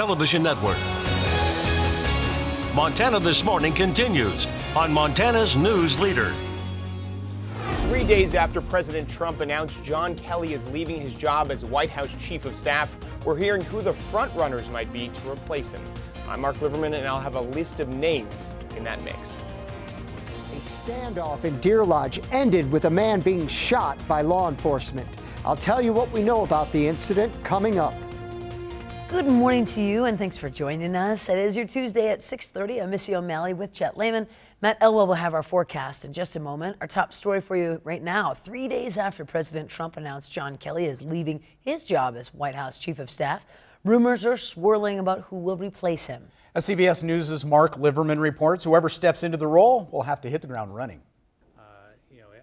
Television Network. Montana This Morning continues on Montana's News Leader. 3 days after President Trump announced John Kelly is leaving his job as White House Chief of Staff, we're hearing who the front runners might be to replace him. I'm Mark Liverman, and I'll have a list of names in that mix. A standoff in Deer Lodge ended with a man being shot by law enforcement. I'll tell you what we know about the incident coming up. Good morning to you, and thanks for joining us. It is your Tuesday at 6:30. I'm Missy O'Malley with Chet Lehman. Matt Elwell will have our forecast in just a moment. Our top story for you right now: 3 days after President Trump announced John Kelly is leaving his job as White House Chief of Staff, rumors are swirling about who will replace him. As CBS News' Mark Liverman reports, whoever steps into the role will have to hit the ground running.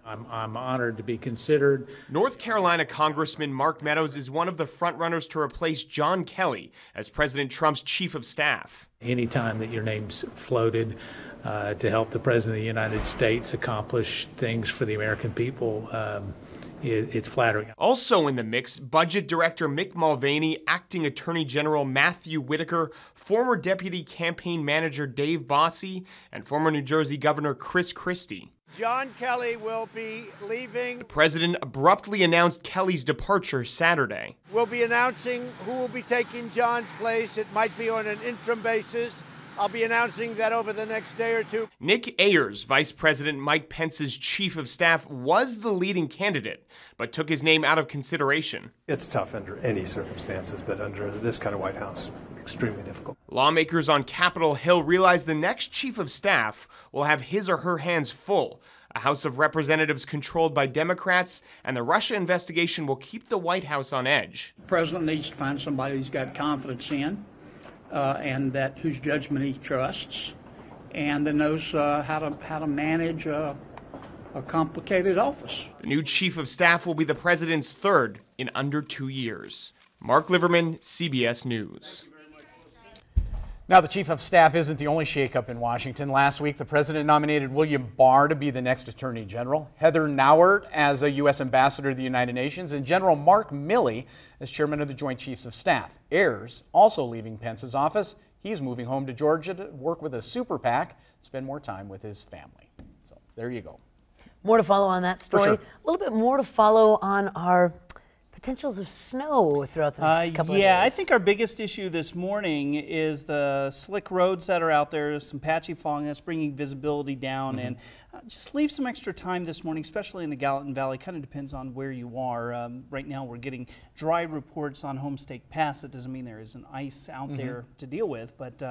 I'm honored to be considered. North Carolina Congressman Mark Meadows is one of the frontrunners to replace John Kelly as President Trump's Chief of Staff. Anytime that your name's floated to help the President of the United States accomplish things for the American people, it's flattering. Also in the mix, Budget Director Mick Mulvaney, Acting Attorney General Matthew Whitaker, former Deputy Campaign Manager Dave Bossie, and former New Jersey Governor Chris Christie. John Kelly will be leaving. The president abruptly announced Kelly's departure Saturday. We'll be announcing who will be taking John's place. It might be on an interim basis. I'll be announcing that over the next day or two. Nick Ayers, Vice President Mike Pence's Chief of Staff, was the leading candidate, but took his name out of consideration. It's tough under any circumstances, but under this kind of White House, extremely difficult. Lawmakers on Capitol Hill realize the next Chief of Staff will have his or her hands full. A House of Representatives controlled by Democrats, and the Russia investigation will keep the White House on edge. The president needs to find somebody he's got confidence in, and that whose judgment he trusts, and that knows how to manage a complicated office. The new Chief of Staff will be the president's third in under 2 years. Mark Liverman, CBS News. Now, the Chief of Staff isn't the only shakeup in Washington. Last week, the president nominated William Barr to be the next Attorney General, Heather Nauert as a U.S. Ambassador to the United Nations, and General Mark Milley as Chairman of the Joint Chiefs of Staff. Ayers also leaving Pence's office. He's moving home to Georgia to work with a super PAC, spend more time with his family. So there you go. More to follow on that story. For sure. A little bit more to follow on our potentials of snow throughout the next couple of days. Yeah, I think our biggest issue this morning is the slick roads that are out there, some patchy fog that's bringing visibility down, and just leave some extra time this morning, especially in the Gallatin Valley. Kind of depends on where you are. Right now we're getting dry reports on Homestake Pass. It doesn't mean there isn't ice out there to deal with, but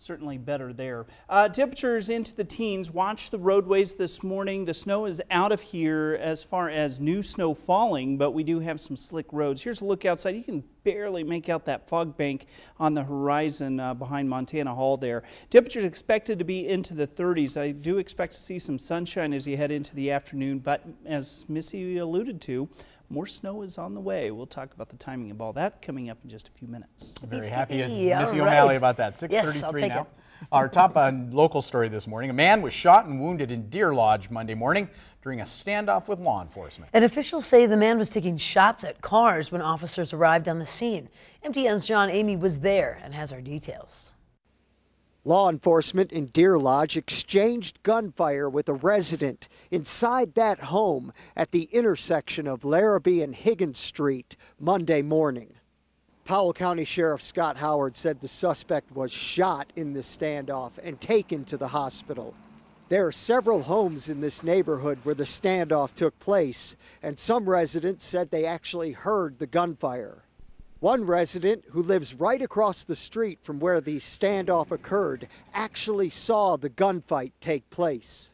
certainly better there. Temperatures into the teens. Watch the roadways this morning. The snow is out of here as far as new snow falling, but we do have some slick roads. Here's a look outside. You can barely make out that fog bank on the horizon behind Montana Hall there. Temperatures expected to be into the 30s. I do expect to see some sunshine as you head into the afternoon, but as Missy alluded to, more snow is on the way. We'll talk about the timing of all that coming up in just a few minutes. Very happy as Missy O'Malley about that. 6:33 now. Our top local story this morning. A man was shot and wounded in Deer Lodge Monday morning during a standoff with law enforcement. And officials say the man was taking shots at cars when officers arrived on the scene. MTN's John Amy was there and has our details. Law enforcement in Deer Lodge exchanged gunfire with a resident inside that home at the intersection of Larrabee and Higgins Street Monday morning. Powell County Sheriff Scott Howard said the suspect was shot in the standoff and taken to the hospital. There are several homes in this neighborhood where the standoff took place, and some residents said they actually heard the gunfire. One resident who lives right across the street from where the standoff occurred actually saw the gunfight take place.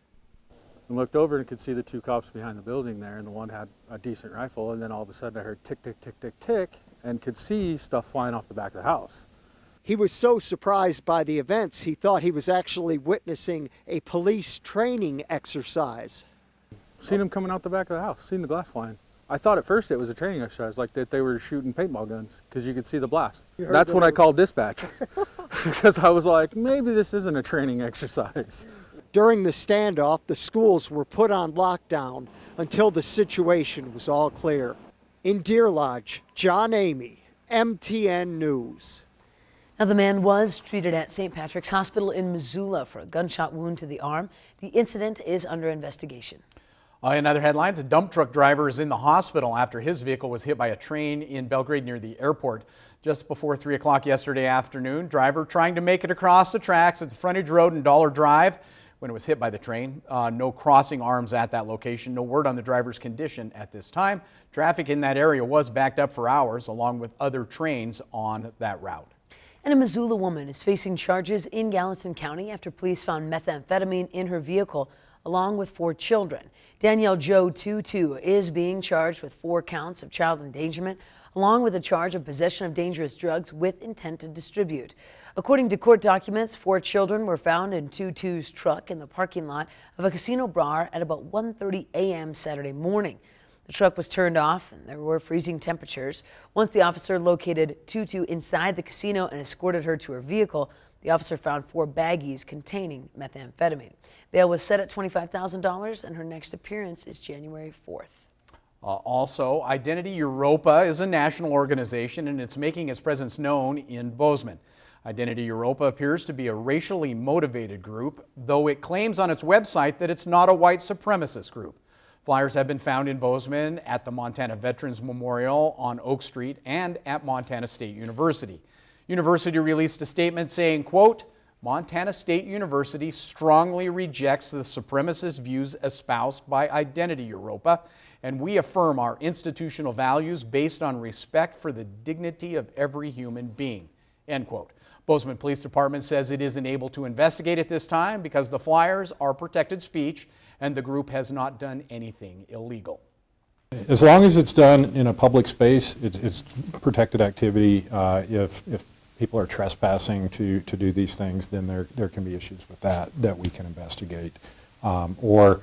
I looked over and could see the two cops behind the building there, and the one had a decent rifle, and then all of a sudden I heard tick, tick, tick, tick, tick, and could see stuff flying off the back of the house. He was so surprised by the events, he thought he was actually witnessing a police training exercise. Seen them coming out the back of the house, seen the glass flying. I thought at first it was a training exercise, like that they were shooting paintball guns, because you could see the blast. That's when I called dispatch, because I was like, maybe this isn't a training exercise. During the standoff, the schools were put on lockdown until the situation was all clear. In Deer Lodge, John Amy, MTN News. Now, the man was treated at St. Patrick's Hospital in Missoula for a gunshot wound to the arm. The incident is under investigation. In other headlines, a dump truck driver is in the hospital after his vehicle was hit by a train in Belgrade near the airport. Just before 3 o'clock yesterday afternoon, driver trying to make it across the tracks at the Frontage Road and Dollar Drive when it was hit by the train. No crossing arms at that location. No word on the driver's condition at this time. Traffic in that area was backed up for hours along with other trains on that route. And a Missoula woman is facing charges in Gallatin County after police found methamphetamine in her vehicle along with 4 children. Danielle Jo Tutu is being charged with 4 counts of child endangerment, along with a charge of possession of dangerous drugs with intent to distribute. According to court documents, 4 children were found in Tutu's truck in the parking lot of a casino bar at about 1:30 a.m. Saturday morning. The truck was turned off and there were freezing temperatures. Once the officer located Tutu inside the casino and escorted her to her vehicle, the officer found 4 baggies containing methamphetamine. Bail was set at $25,000 and her next appearance is January 4th. Also, Identity Europa is a national organization and it's making its presence known in Bozeman. Identity Europa appears to be a racially motivated group, though it claims on its website that it's not a white supremacist group. Flyers have been found in Bozeman at the Montana Veterans Memorial on Oak Street and at Montana State University. University released a statement saying, quote, Montana State University strongly rejects the supremacist views espoused by Identity Europa, and we affirm our institutional values based on respect for the dignity of every human being, end quote. Bozeman Police Department says it isn't able to investigate at this time because the flyers are protected speech and the group has not done anything illegal. As long as it's done in a public space, it's protected activity. If people are trespassing to do these things, then there can be issues with that we can investigate. Or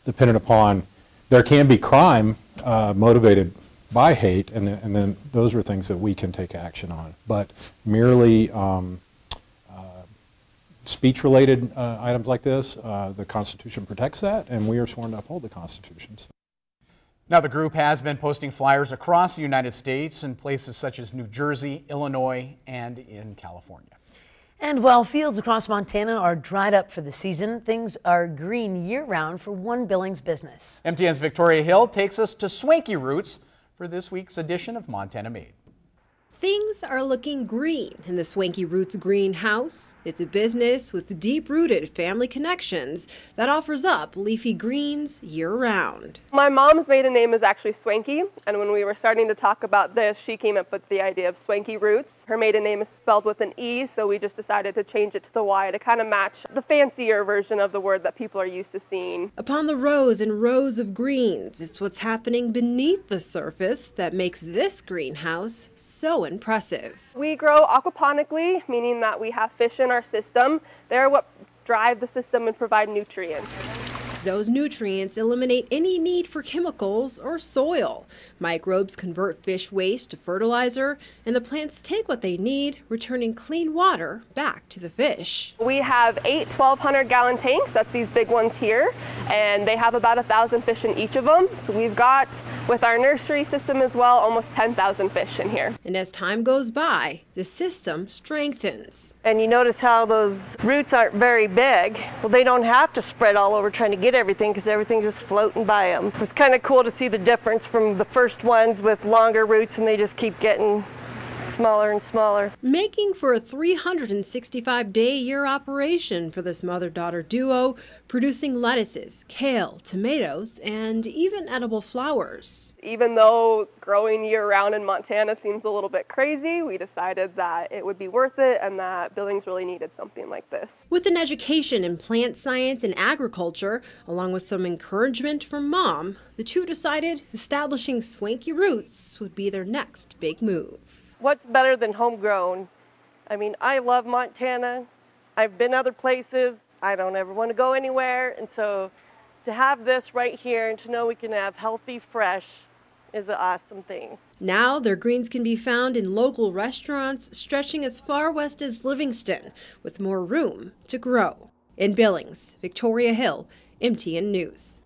depending upon, there can be crime motivated by hate, and then those are things that we can take action on. But merely speech-related items like this, the Constitution protects that, and we are sworn to uphold the Constitution. Now, the group has been posting flyers across the United States in places such as New Jersey, Illinois, and in California. And while fields across Montana are dried up for the season, things are green year-round for one Billings business. MTN's Victoria Hill takes us to Swanky Roots for this week's edition of Montana Made. Things are looking green in the Swanky Roots greenhouse. It's a business with deep-rooted family connections that offers up leafy greens year-round. My mom's maiden name is actually Swanky, and when we were starting to talk about this, she came up with the idea of Swanky Roots. Her maiden name is spelled with an E, so we just decided to change it to the Y to kind of match the fancier version of the word that people are used to seeing. Upon the rows and rows of greens, it's what's happening beneath the surface that makes this greenhouse so impressive. We grow aquaponically, meaning that we have fish in our system. They're what drive the system and provide nutrients. Those nutrients eliminate any need for chemicals or soil. Microbes convert fish waste to fertilizer, and the plants take what they need, returning clean water back to the fish. We have 8 1,200-gallon tanks, that's these big ones here, and they have about 1,000 fish in each of them. So we've got, with our nursery system as well, almost 10,000 fish in here. And as time goes by, the system strengthens. And you notice how those roots aren't very big. Well, they don't have to spread all over trying to get everything because everything's just floating by them. It was kind of cool to see the difference from the first ones with longer roots, and they just keep getting smaller and smaller. Making for a 365-day-a-year operation for this mother-daughter duo, producing lettuces, kale, tomatoes, and even edible flowers. Even though growing year-round in Montana seems a little bit crazy, we decided that it would be worth it and that Billings really needed something like this. With an education in plant science and agriculture, along with some encouragement from Mom, the two decided establishing Swanky Roots would be their next big move. What's better than homegrown? I mean, I love Montana. I've been other places. I don't ever want to go anywhere. And so to have this right here and to know we can have healthy, fresh is an awesome thing. Now their greens can be found in local restaurants stretching as far west as Livingston, with more room to grow. In Billings, Victoria Hill, MTN News.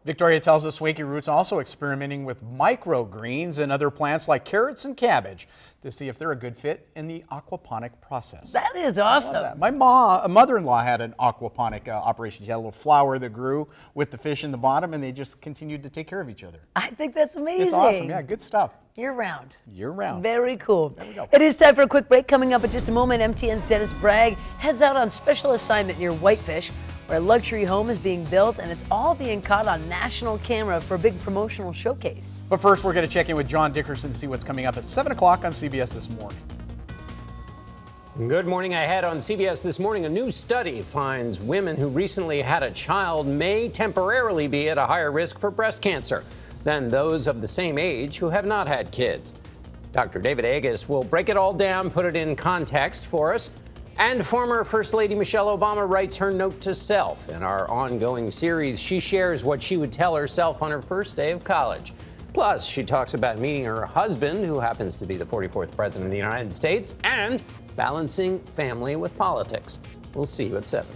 Victoria tells us Swanky Roots also experimenting with microgreens and other plants like carrots and cabbage to see if they're a good fit in the aquaponic process. That is awesome. That. My mother-in-law had an aquaponic operation. She had a little flower that grew with the fish in the bottom, and they just continued to take care of each other. I think that's amazing. It's awesome. Yeah, good stuff. Year-round. Year-round. Very cool. There we go. It is time for a quick break. Coming up in just a moment, MTN's Dennis Bragg heads out on special assignment near Whitefish, where a luxury home is being built, and it's all being caught on national camera for a big promotional showcase. But first, we're going to check in with John Dickerson to see what's coming up at 7 o'clock on CBS This Morning. Good morning. Ahead on CBS This Morning, a new study finds women who recently had a child may temporarily be at a higher risk for breast cancer than those of the same age who have not had kids. Dr. David Agus will break it all down, put it in context for us. And former First Lady Michelle Obama writes her note to self. In our ongoing series, she shares what she would tell herself on her first day of college. Plus, she talks about meeting her husband, who happens to be the 44th president of the United States, and balancing family with politics. We'll see you at 7.